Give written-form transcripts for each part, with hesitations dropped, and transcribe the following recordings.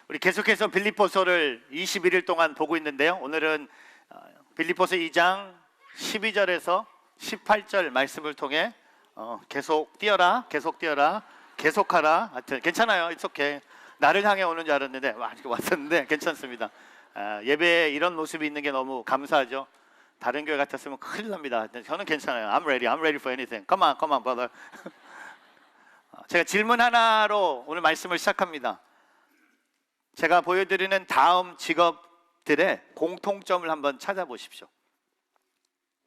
우리 계속해서 빌립보서를 21일 동안 보고 있는데요. 오늘은 빌립보서 2장 12절에서 18절 말씀을 통해 계속 뛰어라, 계속하라. 하여튼 괜찮아요. It's okay. 나를 향해 오는 줄 알았는데 왔었는데 괜찮습니다. 예배에 이런 모습이 있는 게 너무 감사하죠. 다른 교회 같았으면 큰일 납니다. 저는 괜찮아요. I'm ready for anything. Come on, brother. 제가 질문 하나로 오늘 말씀을 시작합니다. 제가 보여드리는 다음 직업들의 공통점을 한번 찾아보십시오.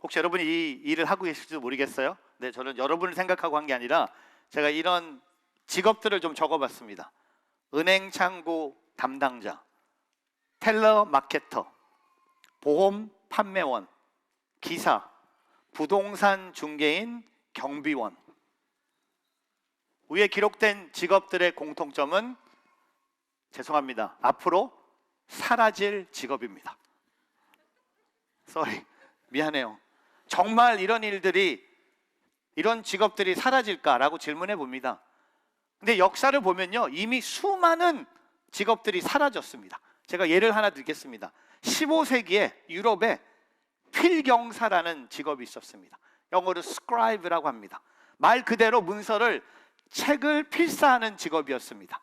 혹시 여러분이 이 일을 하고 계실지도 모르겠어요. 네, 저는 여러분을 생각하고 한 게 아니라 제가 이런 직업들을 좀 적어봤습니다. 은행 창구 담당자, 텔러 마케터, 보험 판매원, 기사, 부동산 중개인, 경비원. 위에 기록된 직업들의 공통점은 죄송합니다. 앞으로 사라질 직업입니다. 미안해요. 정말 이런 직업들이 사라질까라고 질문해 봅니다. 근데 역사를 보면요, 이미 수많은 직업들이 사라졌습니다. 제가 예를 하나 드리겠습니다. 15세기에 유럽에 필경사라는 직업이 있었습니다. 영어로 scribe라고 합니다. 말 그대로 문서를, 책을 필사하는 직업이었습니다.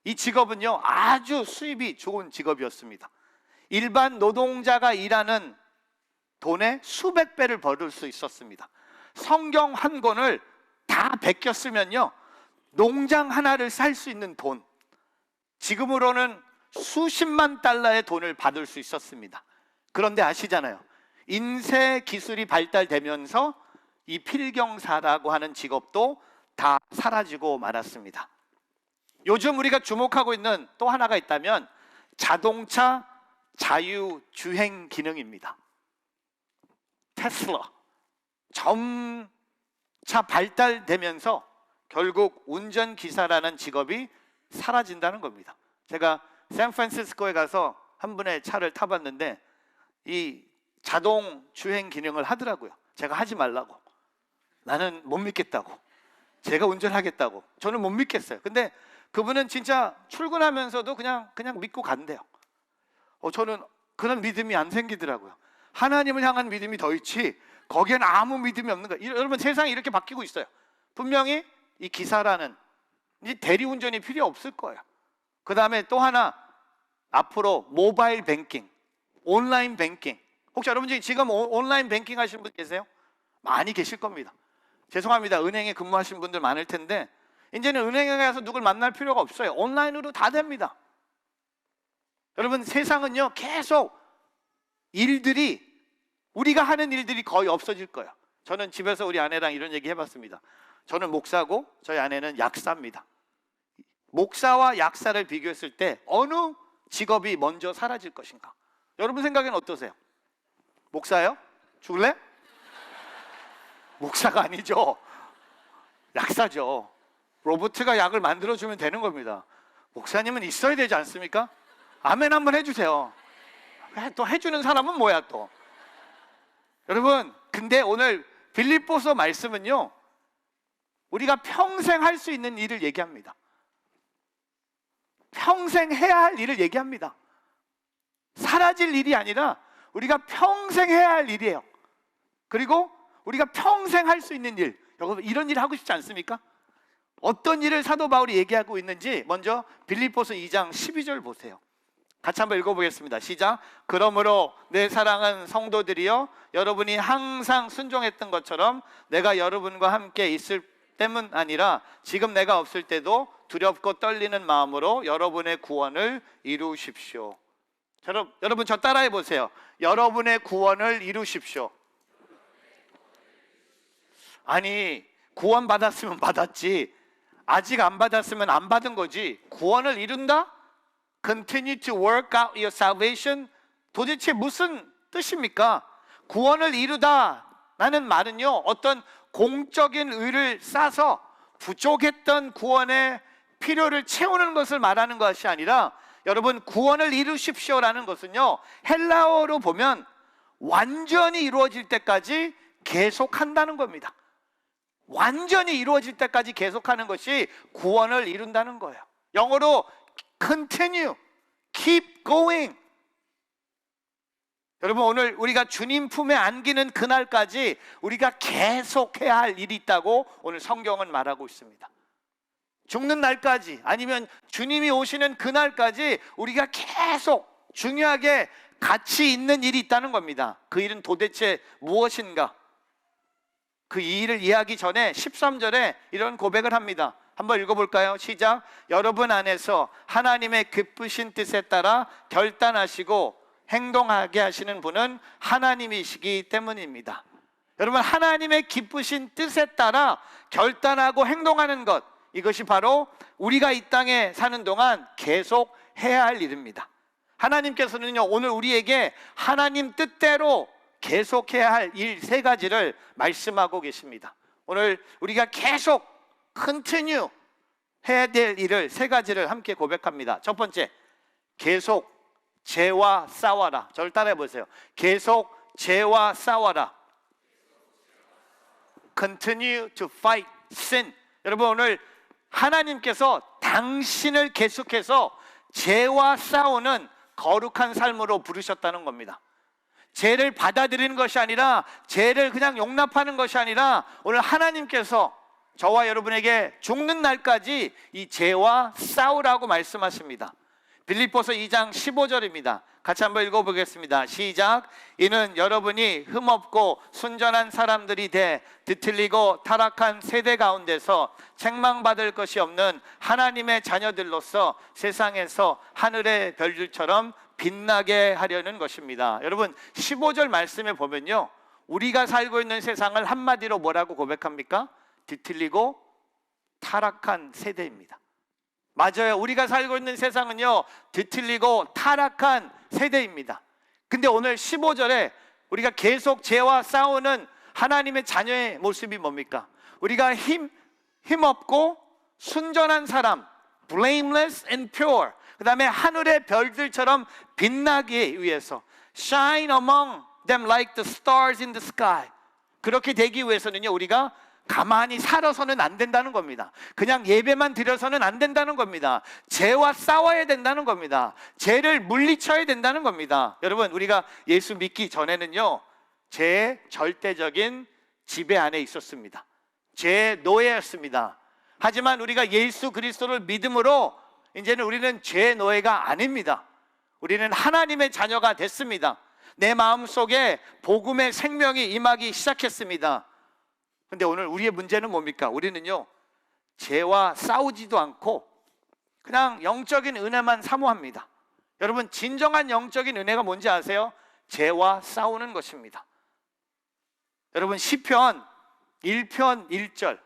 이 직업은요, 아주 수입이 좋은 직업이었습니다. 일반 노동자가 일하는 돈의 수백 배를 벌을 수 있었습니다. 성경 한 권을 다 베껴 쓰면요, 농장 하나를 살 수 있는 돈, 지금으로는 수십만 달러의 돈을 받을 수 있었습니다. 그런데 아시잖아요, 인쇄 기술이 발달되면서 이 필경사라고 하는 직업도 다 사라지고 말았습니다. 요즘 우리가 주목하고 있는 또 하나가 있다면 자동차 자유주행 기능입니다. 테슬라 점차 발달되면서 결국 운전기사라는 직업이 사라진다는 겁니다. 제가 샌프란시스코에 가서 한 분의 차를 타봤는데 이 자동 주행 기능을 하더라고요. 제가 하지 말라고, 나는 못 믿겠다고, 제가 운전하겠다고. 저는 못 믿겠어요. 근데 그분은 진짜 출근하면서도 그냥 믿고 간대요. 저는 그런 믿음이 안 생기더라고요. 하나님을 향한 믿음이 더 있지 거기엔 아무 믿음이 없는 거예요. 여러분, 세상이 이렇게 바뀌고 있어요. 분명히 이 기사라는 이 대리운전이 필요 없을 거예요. 그 다음에 또 하나, 앞으로 모바일 뱅킹, 온라인 뱅킹. 혹시 여러분 중에 지금 온라인 뱅킹 하시는 분 계세요? 많이 계실 겁니다. 죄송합니다. 은행에 근무하시는 분들 많을 텐데 이제는 은행에 가서 누굴 만날 필요가 없어요. 온라인으로 다 됩니다. 여러분, 세상은요, 계속 우리가 하는 일들이 거의 없어질 거예요. 저는 집에서 우리 아내랑 이런 얘기 해봤습니다. 저는 목사고 저희 아내는 약사입니다. 목사와 약사를 비교했을 때 어느 직업이 먼저 사라질 것인가? 여러분 생각에는 어떠세요? 목사요? 죽을래? 목사가 아니죠. 약사죠. 로봇가 약을 만들어주면 되는 겁니다. 목사님은 있어야 되지 않습니까? 아멘 한번 해주세요. 또 해주는 사람은 뭐야 또. 여러분, 근데 오늘 빌립보서 말씀은요, 우리가 평생 할 수 있는 일을 얘기합니다. 평생 해야 할 일을 얘기합니다. 사라질 일이 아니라 우리가 평생 해야 할 일이에요. 그리고 우리가 평생 할 수 있는 일, 여러분 이런 일 하고 싶지 않습니까? 어떤 일을 사도 바울이 얘기하고 있는지 먼저 빌립보서 2장 12절 보세요. 같이 한번 읽어보겠습니다. 시작. 그러므로 내 사랑하는 성도들이여, 여러분이 항상 순종했던 것처럼 내가 여러분과 함께 있을 때문 아니라 지금 내가 없을 때도 두렵고 떨리는 마음으로 여러분의 구원을 이루십시오. 여러분 저 따라해 보세요. 여러분의 구원을 이루십시오. 아니, 구원 받았으면 받았지, 아직 안 받았으면 안 받은 거지. 구원을 이룬다? Continue to work out your salvation. 도대체 무슨 뜻입니까? 구원을 이루다라는 말은요, 어떤 공적인 의를 쌓아서 부족했던 구원의 필요를 채우는 것을 말하는 것이 아니라, 여러분, 구원을 이루십시오라는 것은요, 헬라어로 보면 완전히 이루어질 때까지 계속한다는 겁니다. 완전히 이루어질 때까지 계속하는 것이 구원을 이룬다는 거예요. 영어로 continue, keep going. 여러분, 오늘 우리가 주님 품에 안기는 그날까지 우리가 계속해야 할 일이 있다고 오늘 성경은 말하고 있습니다. 죽는 날까지, 아니면 주님이 오시는 그날까지 우리가 계속 중요하게 가치 있는 일이 있다는 겁니다. 그 일은 도대체 무엇인가? 그 일을 이해하기 전에 13절에 이런 고백을 합니다. 한번 읽어볼까요? 시작. 여러분 안에서 하나님의 기쁘신 뜻에 따라 결단하시고 행동하게 하시는 분은 하나님이시기 때문입니다. 여러분, 하나님의 기쁘신 뜻에 따라 결단하고 행동하는 것, 이것이 바로 우리가 이 땅에 사는 동안 계속 해야 할 일입니다. 하나님께서는요, 오늘 우리에게 하나님 뜻대로 계속해야 할 일 3가지를 말씀하고 계십니다. 오늘 우리가 계속 continue 해야 될 일을 3가지를 함께 고백합니다. 첫 번째, 계속 죄와 싸워라. 저를 따라해 보세요. 계속 죄와 싸워라. Continue to fight sin. 여러분, 오늘 하나님께서 당신을 계속해서 죄와 싸우는 거룩한 삶으로 부르셨다는 겁니다. 죄를 받아들이는 것이 아니라, 죄를 그냥 용납하는 것이 아니라, 오늘 하나님께서 저와 여러분에게 죽는 날까지 이 죄와 싸우라고 말씀하십니다. 빌립보서 2장 15절입니다. 같이 한번 읽어보겠습니다. 시작. 이는 여러분이 흠없고 순전한 사람들이 돼 뒤틀리고 타락한 세대 가운데서 책망받을 것이 없는 하나님의 자녀들로서 세상에서 하늘의 별들처럼 빛나게 하려는 것입니다. 여러분, 15절 말씀에 보면요, 우리가 살고 있는 세상을 한마디로 뭐라고 고백합니까? 뒤틀리고 타락한 세대입니다. 맞아요. 우리가 살고 있는 세상은요, 뒤틀리고 타락한 세대입니다. 근데 오늘 15절에 우리가 계속 죄와 싸우는 하나님의 자녀의 모습이 뭡니까? 우리가 힘없고 순전한 사람, blameless and pure, 그 다음에 하늘의 별들처럼 빛나기 위해서 shine among them like the stars in the sky. 그렇게 되기 위해서는요, 우리가 가만히 살아서는 안 된다는 겁니다. 그냥 예배만 드려서는 안 된다는 겁니다. 죄와 싸워야 된다는 겁니다. 죄를 물리쳐야 된다는 겁니다. 여러분, 우리가 예수 믿기 전에는요, 죄의 절대적인 지배 안에 있었습니다. 죄의 노예였습니다. 하지만 우리가 예수 그리스도를 믿음으로 이제는 우리는 죄의 노예가 아닙니다. 우리는 하나님의 자녀가 됐습니다. 내 마음속에 복음의 생명이 임하기 시작했습니다. 근데 오늘 우리의 문제는 뭡니까? 우리는요, 죄와 싸우지도 않고 그냥 영적인 은혜만 사모합니다. 여러분, 진정한 영적인 은혜가 뭔지 아세요? 죄와 싸우는 것입니다. 여러분, 시편 1편 1절,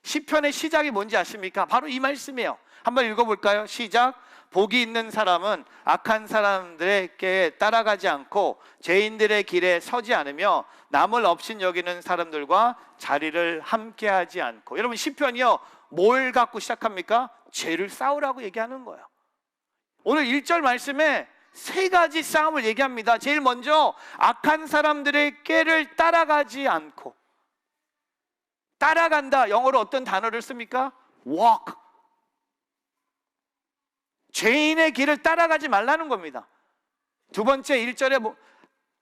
시편의 시작이 뭔지 아십니까? 바로 이 말씀이에요. 한번 읽어볼까요? 시작. 복이 있는 사람은 악한 사람들에게 따라가지 않고 죄인들의 길에 서지 않으며 남을 업신 여기는 사람들과 자리를 함께하지 않고. 여러분, 시편이요, 뭘 갖고 시작합니까? 죄를 싸우라고 얘기하는 거예요. 오늘 1절 말씀에 3가지 싸움을 얘기합니다. 제일 먼저 악한 사람들의 꾀를 따라가지 않고. 따라간다, 영어로 어떤 단어를 씁니까? walk. 죄인의 길을 따라가지 말라는 겁니다. 두 번째 1절에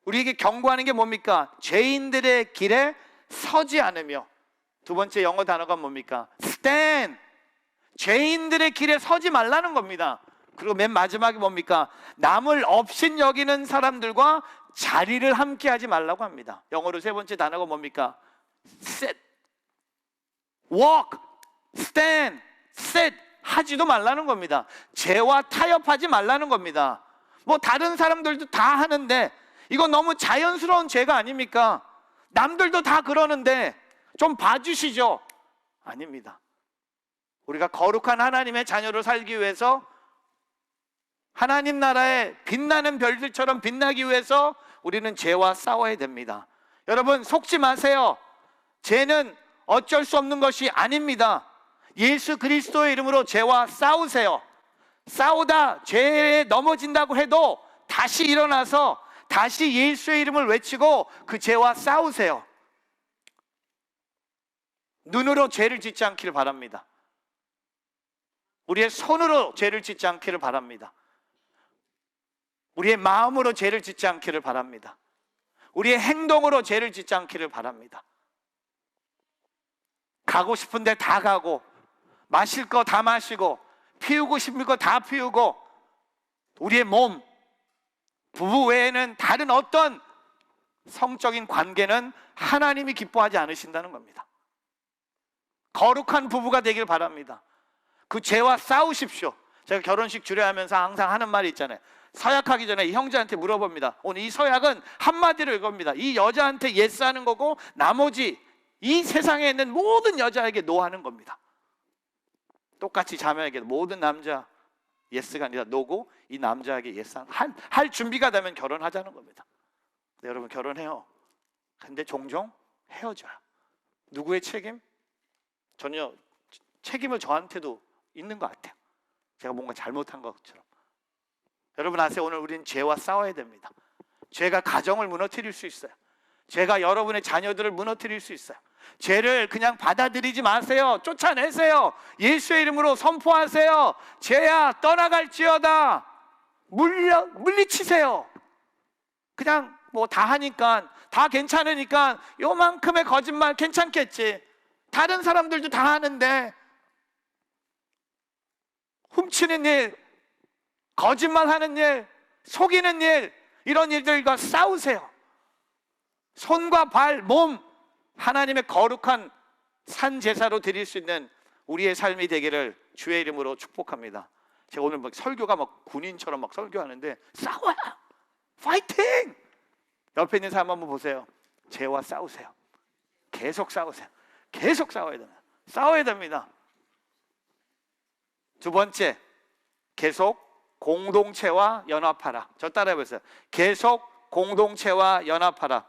우리에게 경고하는 게 뭡니까? 죄인들의 길에 서지 않으며. 두 번째 영어 단어가 뭡니까? stand. 죄인들의 길에 서지 말라는 겁니다. 그리고 맨 마지막에 뭡니까? 남을 업신 여기는 사람들과 자리를 함께 하지 말라고 합니다. 영어로 3번째 단어가 뭡니까? sit, walk, stand, sit 하지도 말라는 겁니다. 죄와 타협하지 말라는 겁니다. 뭐 다른 사람들도 다 하는데 이건 너무 자연스러운 죄가 아닙니까? 남들도 다 그러는데 좀 봐주시죠. 아닙니다. 우리가 거룩한 하나님의 자녀로 살기 위해서, 하나님 나라의 빛나는 별들처럼 빛나기 위해서 우리는 죄와 싸워야 됩니다. 여러분, 속지 마세요. 죄는 어쩔 수 없는 것이 아닙니다. 예수 그리스도의 이름으로 죄와 싸우세요. 싸우다 죄에 넘어진다고 해도 다시 일어나서 다시 예수의 이름을 외치고 그 죄와 싸우세요. 눈으로 죄를 짓지 않기를 바랍니다. 우리의 손으로 죄를 짓지 않기를 바랍니다. 우리의 마음으로 죄를 짓지 않기를 바랍니다. 우리의 행동으로 죄를 짓지 않기를 바랍니다. 가고 싶은 데 다 가고, 마실 거 다 마시고, 피우고 싶은 거 다 피우고, 우리의 몸, 부부 외에는 다른 어떤 성적인 관계는 하나님이 기뻐하지 않으신다는 겁니다. 거룩한 부부가 되길 바랍니다. 그 죄와 싸우십시오. 제가 결혼식 주례하면서 항상 하는 말이 있잖아요. 서약하기 전에 이 형제한테 물어봅니다. 오늘 이 서약은 한마디로 이겁니다. 이 여자한테 예스하는 거고, 나머지 이 세상에 있는 모든 여자에게 노하는 겁니다. 똑같이 자매에게 모든 남자 예스가 아니라 노고, 이 남자에게 예스하는, 할 준비가 되면 결혼하자는 겁니다. 네, 여러분 결혼해요. 근데 종종 헤어져요. 누구의 책임? 전혀 책임을 저한테도 있는 것 같아요. 제가 뭔가 잘못한 것처럼. 여러분 아세요? 오늘 우리는 죄와 싸워야 됩니다. 죄가 가정을 무너뜨릴 수 있어요. 죄가 여러분의 자녀들을 무너뜨릴 수 있어요. 죄를 그냥 받아들이지 마세요. 쫓아내세요. 예수의 이름으로 선포하세요. 죄야 떠나갈지어다. 물리치세요. 그냥 뭐 다 하니까, 다 괜찮으니까 요만큼의 거짓말 괜찮겠지. 다른 사람들도 다 하는데. 훔치는 일, 거짓말하는 일, 속이는 일, 이런 일들과 싸우세요. 손과 발, 몸, 하나님의 거룩한 산 제사로 드릴 수 있는 우리의 삶이 되기를 주의 이름으로 축복합니다. 제가 오늘 막 설교가 막 군인처럼 막 설교하는데, 싸워요. 파이팅! 옆에 있는 사람 한번 보세요. 죄와 싸우세요. 계속 싸우세요. 계속 싸워야 됩니다. 싸워야 됩니다. 두 번째, 계속 공동체와 연합하라. 저 따라해 보세요. 계속 공동체와 연합하라.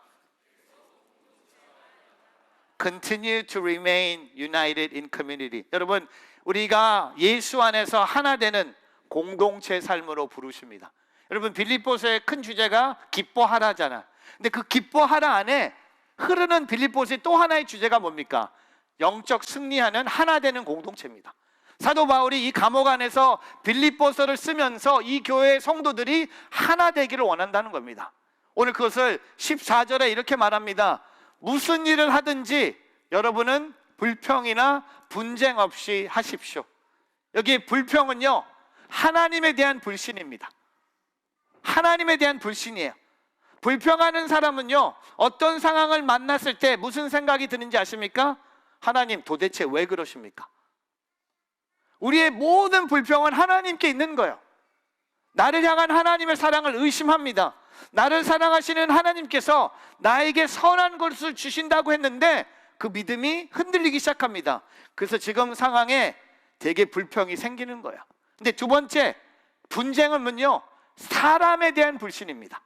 Continue to remain united in community. 여러분, 우리가 예수 안에서 하나 되는 공동체 삶으로 부르십니다. 여러분, 빌립보서의 큰 주제가 기뻐하라잖아. 근데 그 기뻐하라 안에 흐르는 빌립보서의 또 하나의 주제가 뭡니까? 영적 승리하는 하나 되는 공동체입니다. 사도 바울이 이 감옥 안에서 빌립보서를 쓰면서 이 교회의 성도들이 하나 되기를 원한다는 겁니다. 오늘 그것을 14절에 이렇게 말합니다. 무슨 일을 하든지 여러분은 불평이나 분쟁 없이 하십시오. 여기 불평은요, 하나님에 대한 불신입니다. 하나님에 대한 불신이에요. 불평하는 사람은요, 어떤 상황을 만났을 때 무슨 생각이 드는지 아십니까? 하나님 도대체 왜 그러십니까? 우리의 모든 불평은 하나님께 있는 거예요. 나를 향한 하나님의 사랑을 의심합니다. 나를 사랑하시는 하나님께서 나에게 선한 것을 주신다고 했는데 그 믿음이 흔들리기 시작합니다. 그래서 지금 상황에 되게 불평이 생기는 거예요. 근데 두 번째, 분쟁은요, 사람에 대한 불신입니다.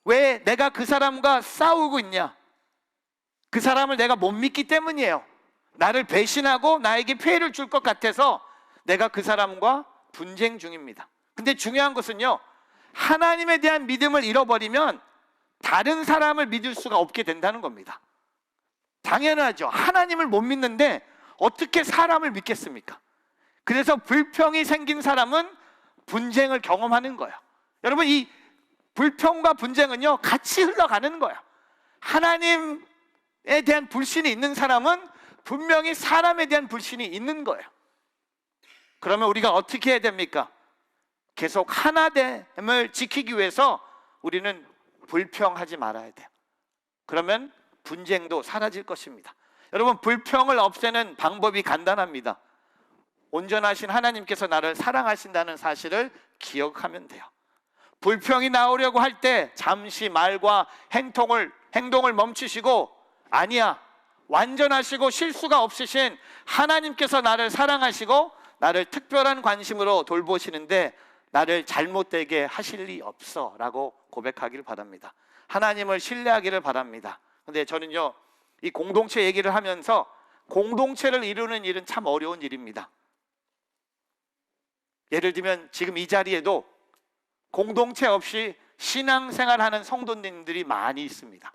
왜 내가 그 사람과 싸우고 있냐? 그 사람을 내가 못 믿기 때문이에요. 나를 배신하고 나에게 피해를 줄 것 같아서 내가 그 사람과 분쟁 중입니다. 근데 중요한 것은요, 하나님에 대한 믿음을 잃어버리면 다른 사람을 믿을 수가 없게 된다는 겁니다. 당연하죠. 하나님을 못 믿는데 어떻게 사람을 믿겠습니까? 그래서 불평이 생긴 사람은 분쟁을 경험하는 거예요. 여러분, 이 불평과 분쟁은요, 같이 흘러가는 거예요. 하나님에 대한 불신이 있는 사람은 분명히 사람에 대한 불신이 있는 거예요. 그러면 우리가 어떻게 해야 됩니까? 계속 하나됨을 지키기 위해서 우리는 불평하지 말아야 돼요. 그러면 분쟁도 사라질 것입니다. 여러분, 불평을 없애는 방법이 간단합니다. 온전하신 하나님께서 나를 사랑하신다는 사실을 기억하면 돼요. 불평이 나오려고 할 때 잠시 말과 행동을 멈추시고, 아니야, 완전하시고 실수가 없으신 하나님께서 나를 사랑하시고 나를 특별한 관심으로 돌보시는데 나를 잘못되게 하실 리 없어 라고 고백하기를 바랍니다. 하나님을 신뢰하기를 바랍니다. 근데 저는요, 이 공동체 얘기를 하면서 공동체를 이루는 일은 참 어려운 일입니다. 예를 들면 지금 이 자리에도 공동체 없이 신앙생활하는 성도님들이 많이 있습니다.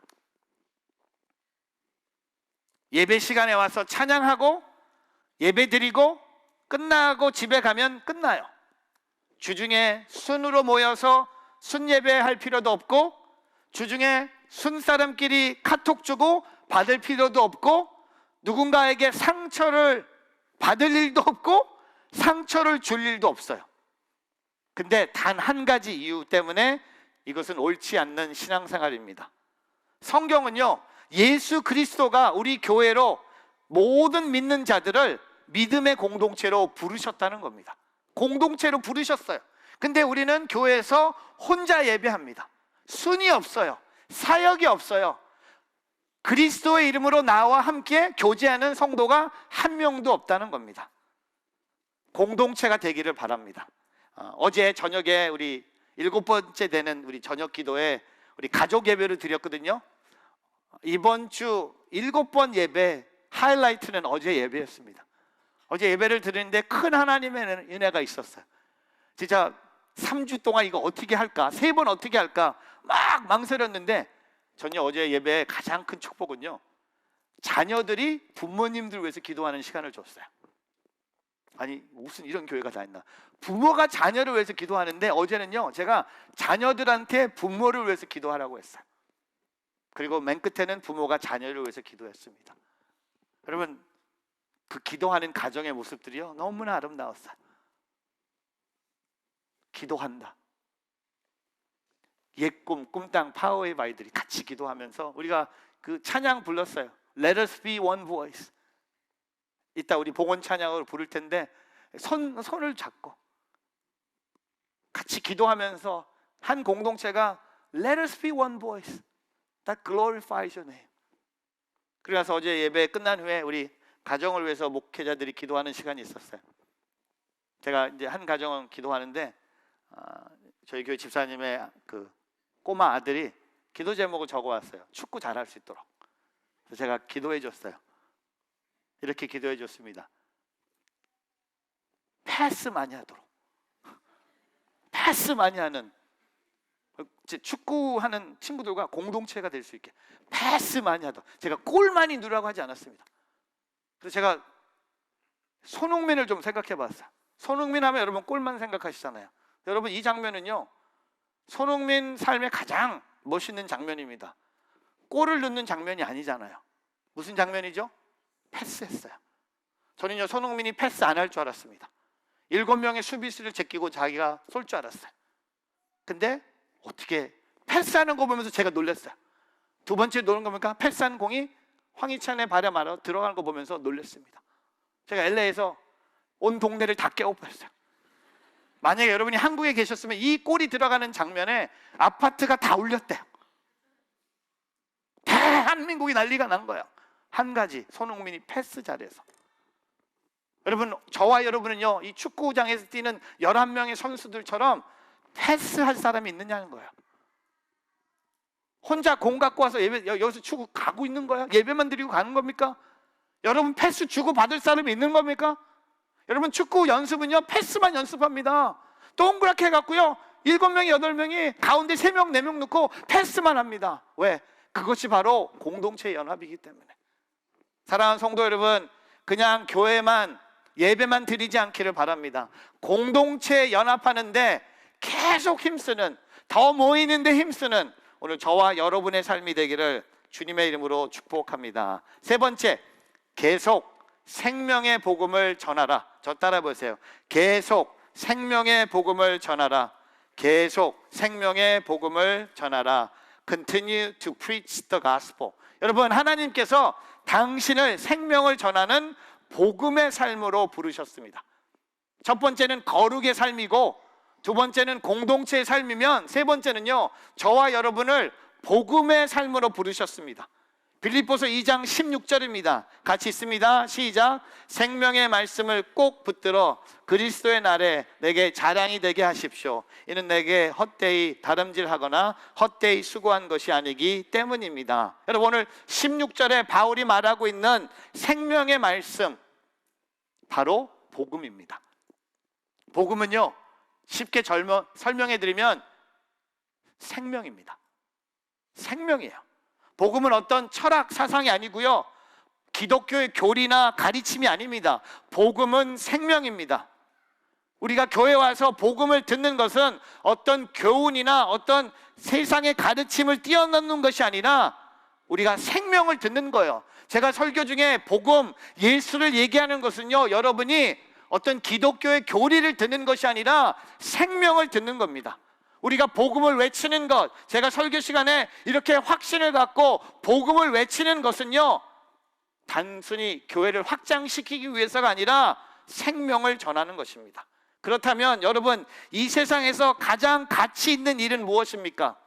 예배 시간에 와서 찬양하고 예배 드리고 끝나고 집에 가면 끝나요. 주중에 순으로 모여서 순예배할 필요도 없고, 주중에 순 사람끼리 카톡 주고 받을 필요도 없고, 누군가에게 상처를 받을 일도 없고 상처를 줄 일도 없어요. 근데 단 한 가지 이유 때문에 이것은 옳지 않는 신앙생활입니다. 성경은요, 예수 그리스도가 우리 교회로 모든 믿는 자들을 믿음의 공동체로 부르셨다는 겁니다. 공동체로 부르셨어요. 근데 우리는 교회에서 혼자 예배합니다. 순이 없어요. 사역이 없어요. 그리스도의 이름으로 나와 함께 교제하는 성도가 한 명도 없다는 겁니다. 공동체가 되기를 바랍니다. 어제 저녁에 우리 7번째 되는 우리 저녁 기도에 우리 가족 예배를 드렸거든요. 이번 주 7번 예배 하이라이트는 어제 예배였습니다. 어제 예배를 드리는데 큰 하나님의 은혜가 있었어요. 진짜 3주 동안 이거 어떻게 할까, 3번 어떻게 할까 막 망설였는데, 전혀 어제 예배의 가장 큰 축복은요, 자녀들이 부모님들 위해서 기도하는 시간을 줬어요. 아니 무슨 이런 교회가 다 있나. 부모가 자녀를 위해서 기도하는데, 어제는요 제가 자녀들한테 부모를 위해서 기도하라고 했어요. 그리고 맨 끝에는 부모가 자녀를 위해서 기도했습니다. 여러분, 그 기도하는 가정의 모습들이요 너무나 아름다웠어요. 기도한다. 옛 꿈, 꿈땅 파워의 아이들이 같이 기도하면서 우리가 그 찬양 불렀어요. Let us be one voice. 이따 우리 봉헌 찬양을 부를 텐데 손을 잡고 같이 기도하면서 한 공동체가 Let us be one voice that glorifies your name. 그래서 어제 예배 끝난 후에 우리 가정을 위해서 목회자들이 기도하는 시간이 있었어요. 제가 이제 한 가정은 기도하는데 저희 교회 집사님의 그 꼬마 아들이 기도 제목을 적어왔어요. 축구 잘할 수 있도록. 그래서 제가 기도해 줬어요. 이렇게 기도해 줬습니다. 패스 많이 하도록. 패스 많이 하는, 축구하는 친구들과 공동체가 될 수 있게 패스 많이 하도록. 제가 골 많이 넣으라고 하지 않았습니다. 그래서 제가 손흥민을 좀 생각해 봤어요. 손흥민 하면 여러분 골만 생각하시잖아요. 여러분, 이 장면은요 손흥민 삶의 가장 멋있는 장면입니다. 골을 넣는 장면이 아니잖아요. 무슨 장면이죠? 패스했어요. 저는요 손흥민이 패스 안 할 줄 알았습니다. 7명의 수비수를 제끼고 자기가 쏠 줄 알았어요. 근데 어떻게 패스하는 거 보면서 제가 놀랐어요. 두 번째 노는 거 보니까 패스하는 공이 황희찬의 발에 맞아 들어가는 거 보면서 놀랐습니다. 제가 LA에서 온 동네를 다 깨워버렸어요. 만약에 여러분이 한국에 계셨으면 이 골이 들어가는 장면에 아파트가 다 울렸대요. 대한민국이 난리가 난 거예요. 한 가지, 손흥민이 패스 잘해서. 여러분, 저와 여러분은요 이 축구장에서 뛰는 11명의 선수들처럼 패스할 사람이 있느냐는 거예요. 혼자 공 갖고 와서 예배, 여기서 축구 가고 있는 거야? 예배만 드리고 가는 겁니까? 여러분, 패스 주고 받을 사람이 있는 겁니까? 여러분, 축구 연습은요 패스만 연습합니다. 동그랗게 해갖고요 7명이 8명이 가운데 3명 4명 넣고 패스만 합니다. 왜? 그것이 바로 공동체 연합이기 때문에. 사랑하는 성도 여러분, 그냥 교회만 예배만 드리지 않기를 바랍니다. 공동체 연합하는데 계속 힘쓰는, 더 모이는데 힘쓰는 오늘 저와 여러분의 삶이 되기를 주님의 이름으로 축복합니다. 세 번째, 계속 생명의 복음을 전하라. 저 따라 보세요. 계속 생명의 복음을 전하라. 계속 생명의 복음을 전하라. Continue to preach the gospel. 여러분, 하나님께서 당신을 생명을 전하는 복음의 삶으로 부르셨습니다. 첫 번째는 거룩의 삶이고, 두 번째는 공동체의 삶이면, 세 번째는요 저와 여러분을 복음의 삶으로 부르셨습니다. 빌립보서 2장 16절입니다. 같이 있습니다. 시작. 생명의 말씀을 꼭 붙들어 그리스도의 날에 내게 자랑이 되게 하십시오. 이는 내게 헛되이 다름질하거나 헛되이 수고한 것이 아니기 때문입니다. 여러분, 오늘 16절에 바울이 말하고 있는 생명의 말씀, 바로 복음입니다. 복음은요 쉽게 설명해 드리면 생명입니다. 생명이에요. 복음은 어떤 철학 사상이 아니고요 기독교의 교리나 가르침이 아닙니다. 복음은 생명입니다. 우리가 교회 와서 복음을 듣는 것은 어떤 교훈이나 어떤 세상의 가르침을 뛰어넘는 것이 아니라 우리가 생명을 듣는 거예요. 제가 설교 중에 복음, 예수를 얘기하는 것은요, 여러분이 어떤 기독교의 교리를 듣는 것이 아니라 생명을 듣는 겁니다. 우리가 복음을 외치는 것, 제가 설교 시간에 이렇게 확신을 갖고 복음을 외치는 것은요, 단순히 교회를 확장시키기 위해서가 아니라 생명을 전하는 것입니다. 그렇다면 여러분, 이 세상에서 가장 가치 있는 일은 무엇입니까?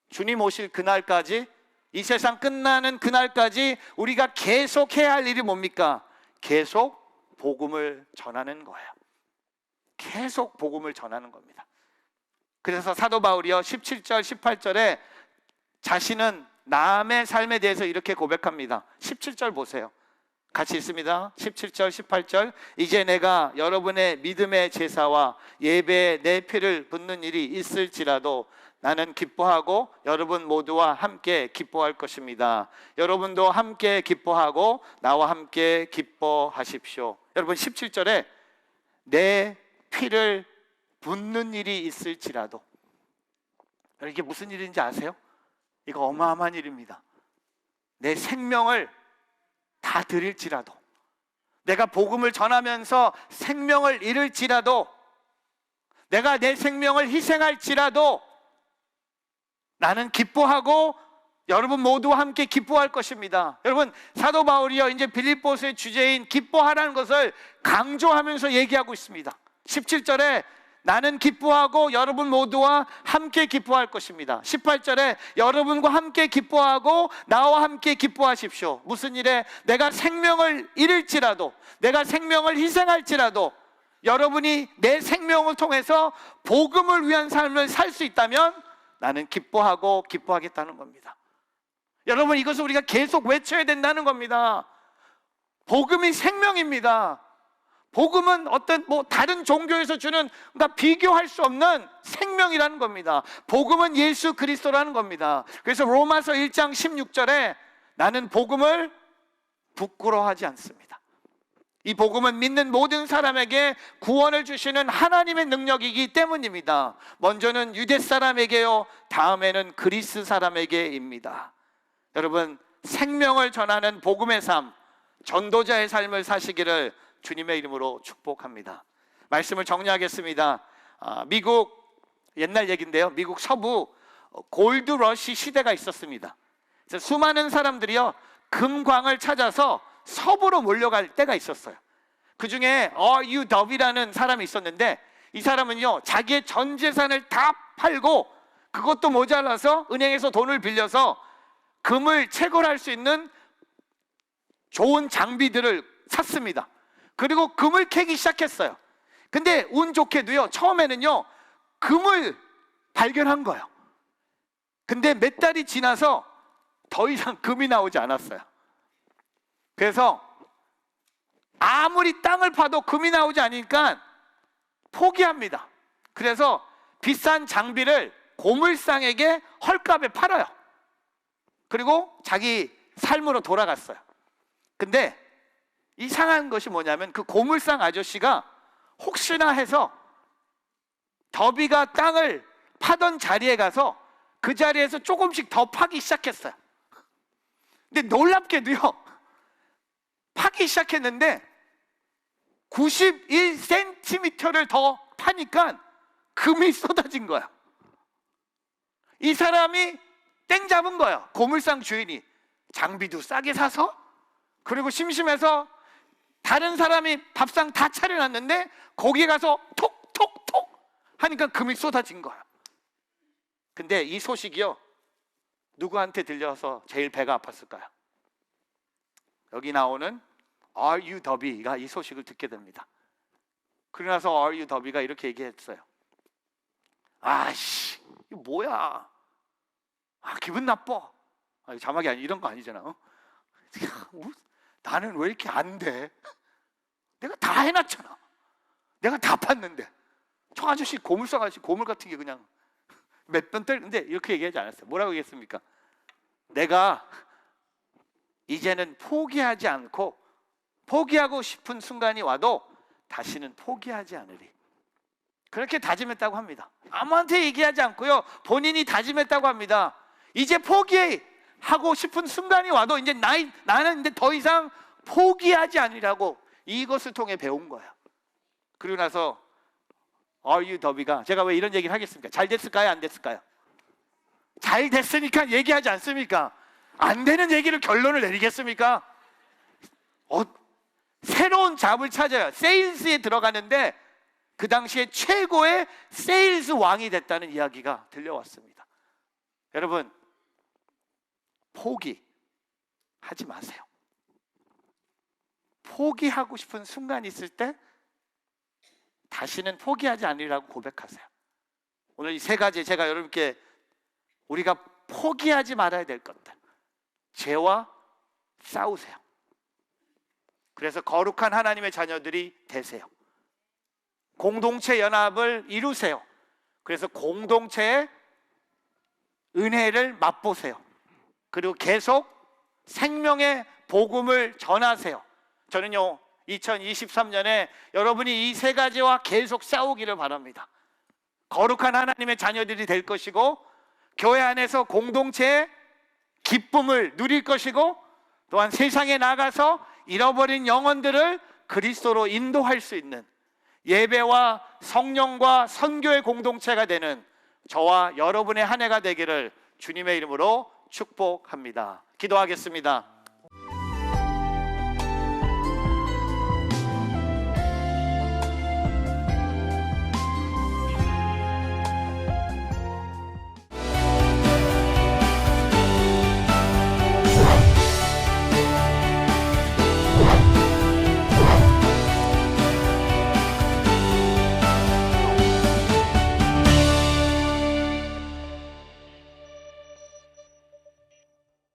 주님 오실 그날까지, 이 세상 끝나는 그날까지 우리가 계속 해야 할 일이 뭡니까? 계속 복음을 전하는 거예요. 계속 복음을 전하는 겁니다. 그래서 사도 바울이요 17절 18절에 자신은 남의 삶에 대해서 이렇게 고백합니다. 17절 보세요. 같이 있습니다. 17절 18절. 이제 내가 여러분의 믿음의 제사와 예배에 내 피를 붓는 일이 있을지라도 나는 기뻐하고 여러분 모두와 함께 기뻐할 것입니다. 여러분도 함께 기뻐하고 나와 함께 기뻐하십시오. 여러분 17절에 내 피를 붓는 일이 있을지라도, 이게 무슨 일인지 아세요? 이거 어마어마한 일입니다. 내 생명을 다 드릴지라도, 내가 복음을 전하면서 생명을 잃을지라도, 내가 내 생명을 희생할지라도 나는 기뻐하고 여러분 모두와 함께 기뻐할 것입니다. 여러분, 사도 바울이요 이제 빌립보서의 주제인 기뻐하라는 것을 강조하면서 얘기하고 있습니다. 17절에 나는 기뻐하고 여러분 모두와 함께 기뻐할 것입니다. 18절에 여러분과 함께 기뻐하고 나와 함께 기뻐하십시오. 무슨 일에? 내가 생명을 잃을지라도, 내가 생명을 희생할지라도 여러분이 내 생명을 통해서 복음을 위한 삶을 살 수 있다면 나는 기뻐하고 기뻐하겠다는 겁니다. 여러분, 이것을 우리가 계속 외쳐야 된다는 겁니다. 복음이 생명입니다. 복음은 어떤 다른 종교에서 주는, 그러니까 비교할 수 없는 생명이라는 겁니다. 복음은 예수 그리스도라는 겁니다. 그래서 로마서 1장 16절에 나는 복음을 부끄러워하지 않습니다. 이 복음은 믿는 모든 사람에게 구원을 주시는 하나님의 능력이기 때문입니다. 먼저는 유대 사람에게요, 다음에는 그리스 사람에게입니다. 여러분, 생명을 전하는 복음의 삶, 전도자의 삶을 사시기를 주님의 이름으로 축복합니다. 말씀을 정리하겠습니다. 미국, 옛날 얘기인데요, 미국 서부 골드러시 시대가 있었습니다. 그래서 수많은 사람들이요 금광을 찾아서 서부로 몰려갈 때가 있었어요. 그 중에 RUW라는 사람이 있었는데, 이 사람은요 자기의 전 재산을 다 팔고 그것도 모자라서 은행에서 돈을 빌려서 금을 채굴할 수 있는 좋은 장비들을 샀습니다. 그리고 금을 캐기 시작했어요. 근데 운 좋게도요 처음에는요 금을 발견한 거예요. 근데 몇 달이 지나서 더 이상 금이 나오지 않았어요. 그래서 아무리 땅을 파도 금이 나오지 않으니까 포기합니다. 그래서 비싼 장비를 고물상에게 헐값에 팔아요. 그리고 자기 삶으로 돌아갔어요. 근데 이상한 것이 뭐냐면, 그 고물상 아저씨가 혹시나 해서 더비가 땅을 파던 자리에 가서 그 자리에서 조금씩 더 파기 시작했어요. 근데 놀랍게도요 파기 시작했는데 91cm를 더 파니까 금이 쏟아진 거야. 이 사람이 땡 잡은 거야. 고물상 주인이 장비도 싸게 사서, 그리고 심심해서 다른 사람이 밥상 다 차려놨는데 거기에 가서 톡톡톡 하니까 금이 쏟아진 거야. 근데 이 소식이요 누구한테 들려서 제일 배가 아팠을까요? 여기 나오는 RUW가 이 소식을 듣게 됩니다. 그러고 나서 RUW가 이렇게 얘기했어요. 아씨, 이거 뭐야? 기분 나빠. 자막이 이런 거 아니잖아. 나는 왜 이렇게 안 돼? 내가 다 해놨잖아. 내가 다 팠는데. 저 아저씨 고물상 아저씨 고물 같은 게 그냥 몇 번 근데 이렇게 얘기하지 않았어요. 뭐라고 얘기했습니까? 내가 이제는 포기하지 않고 포기하고 싶은 순간이 와도 다시는 포기하지 않으리. 그렇게 다짐했다고 합니다. 아무한테 얘기하지 않고요, 본인이 다짐했다고 합니다. 이제 포기하고 싶은 순간이 와도 이제 나는 이제 더 이상 포기하지 않으리라고 이것을 통해 배운 거예요. 그리고 나서 R.U. 더비가, 제가 왜 이런 얘기를 하겠습니까? 잘 됐을까요? 안 됐을까요? 잘 됐으니까 얘기하지 않습니까? 안 되는 얘기를 결론을 내리겠습니까? 새로운 잡을 찾아요. 세일즈에 들어가는데 그 당시에 최고의 세일즈 왕이 됐다는 이야기가 들려왔습니다. 여러분, 포기하지 마세요. 포기하고 싶은 순간이 있을 때 다시는 포기하지 않으리라고 고백하세요. 오늘 이 세 가지 제가 여러분께 우리가 포기하지 말아야 될 것들, 죄와 싸우세요. 그래서 거룩한 하나님의 자녀들이 되세요. 공동체 연합을 이루세요. 그래서 공동체의 은혜를 맛보세요. 그리고 계속 생명의 복음을 전하세요. 저는요, 2023년에 여러분이 이 세 가지와 계속 싸우기를 바랍니다. 거룩한 하나님의 자녀들이 될 것이고, 교회 안에서 공동체의 기쁨을 누릴 것이고, 또한 세상에 나가서 잃어버린 영혼들을 그리스도로 인도할 수 있는 예배와 성령과 선교의 공동체가 되는 저와 여러분의 한 해가 되기를 주님의 이름으로 축복합니다. 기도하겠습니다.